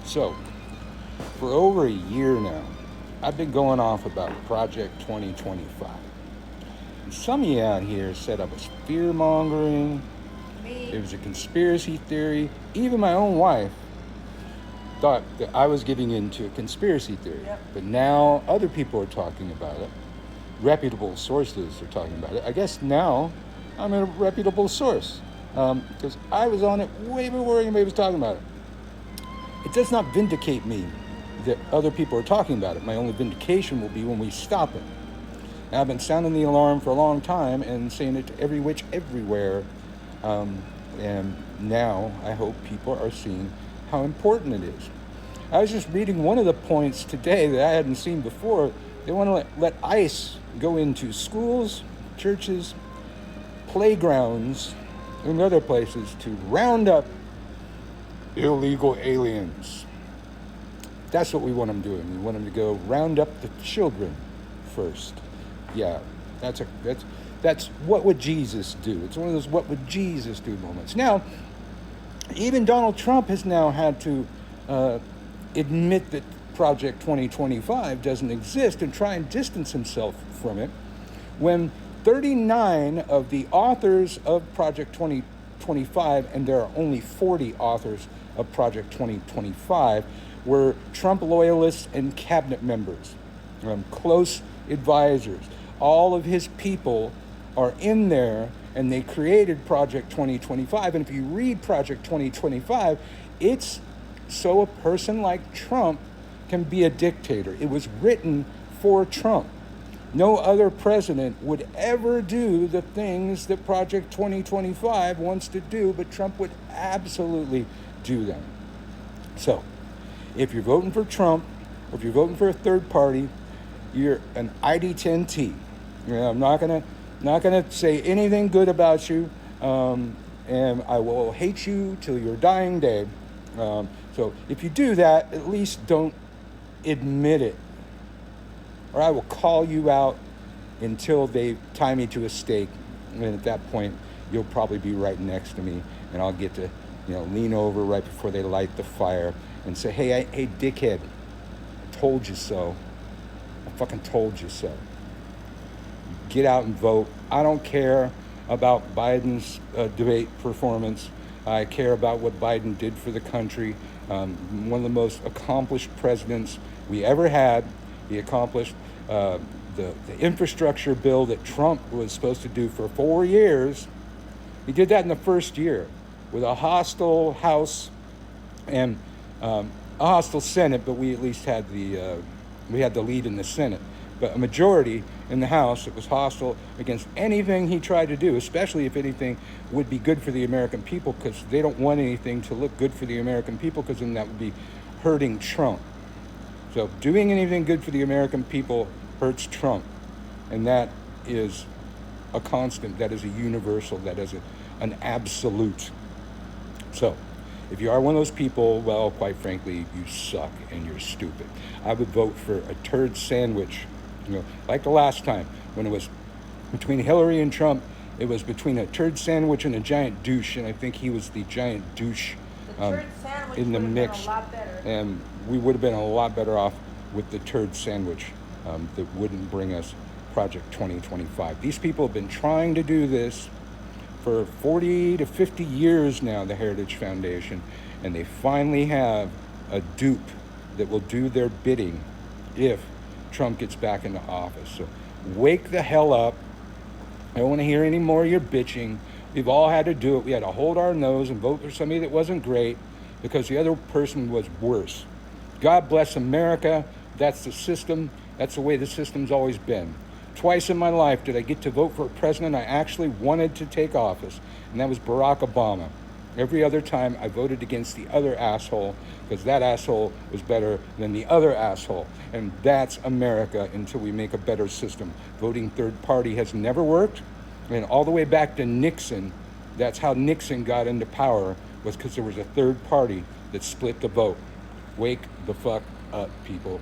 So, for over a year now, I've been going off about Project 2025. And some of you out here said I was fear mongering, it was a conspiracy theory. Even my own wife thought that I was giving into a conspiracy theory. Yep. But now other people are talking about it. Reputable sources are talking about it. I guess now I'm a reputable source because I was on it way before anybody was talking about it. It does not vindicate me that other people are talking about it. My only vindication will be when we stop it. Now, I've been sounding the alarm for a long time and saying it to every witch everywhere. And now I hope people are seeing how important it is. I was just reading one of the points today that I hadn't seen before. They want to let ICE go into schools, churches, playgrounds, and other places to round up illegal aliens. That's what we want them doing. We want them to go round up the children first. Yeah, that's what would Jesus do? It's one of those what would Jesus do moments. Now, even Donald Trump has now had to admit that Project 2025 doesn't exist and try and distance himself from it when 39 of the authors of Project 2025, and there are only 40 authors of Project 2025, were Trump loyalists and cabinet members, close advisors. All of his people are in there, and they created Project 2025. And if you read Project 2025, it's so a person like Trump can be a dictator. It was written for Trump. No other president would ever do the things that Project 2025 wants to do, but Trump would absolutely do them. So, if you're voting for Trump, or if you're voting for a third party, you're an ID10T. I'm not gonna say anything good about you, and I will hate you till your dying day. So if you do that, at least don't admit it, or I will call you out until they tie me to a stake. And at that point, you'll probably be right next to me, and I'll get to, lean over right before they light the fire and say, hey, dickhead, I told you so. I fucking told you so. Get out and vote. I don't care about Biden's debate performance. I care about what Biden did for the country. One of the most accomplished presidents we ever had. He accomplished the infrastructure bill that Trump was supposed to do for 4 years. He did that in the first year with a hostile House and a hostile Senate, but we at least had the lead in the Senate. But a majority in the House that was hostile against anything he tried to do, especially if anything would be good for the American people, because they don't want anything to look good for the American people, because then that would be hurting Trump. So doing anything good for the American people hurts Trump. And that is a constant, that is a universal, that is an absolute. So if you are one of those people, well, quite frankly, you suck and you're stupid. I would vote for a turd sandwich. Like the last time when it was between Hillary and Trump, it was between a turd sandwich and a giant douche, and I think he was the giant douche in the mix. Been a lot better. And we would have been a lot better off with the turd sandwich that wouldn't bring us Project 2025. These people have been trying to do this for 40 to 50 years now, the Heritage Foundation, and they finally have a dupe that will do their bidding if Trump gets back into office. So wake the hell up. I don't want to hear any more of your bitching. We've all had to do it. We had to hold our nose and vote for somebody that wasn't great because the other person was worse. God bless America. That's the system. That's the way the system's always been. Twice in my life did I get to vote for a president I actually wanted to take office, and that was Barack Obama. Every other time I voted against the other asshole because that asshole was better than the other asshole. And that's America until we make a better system. Voting third party has never worked. And all the way back to Nixon, that's how Nixon got into power, was because there was a third party that split the vote. Wake the fuck up, people.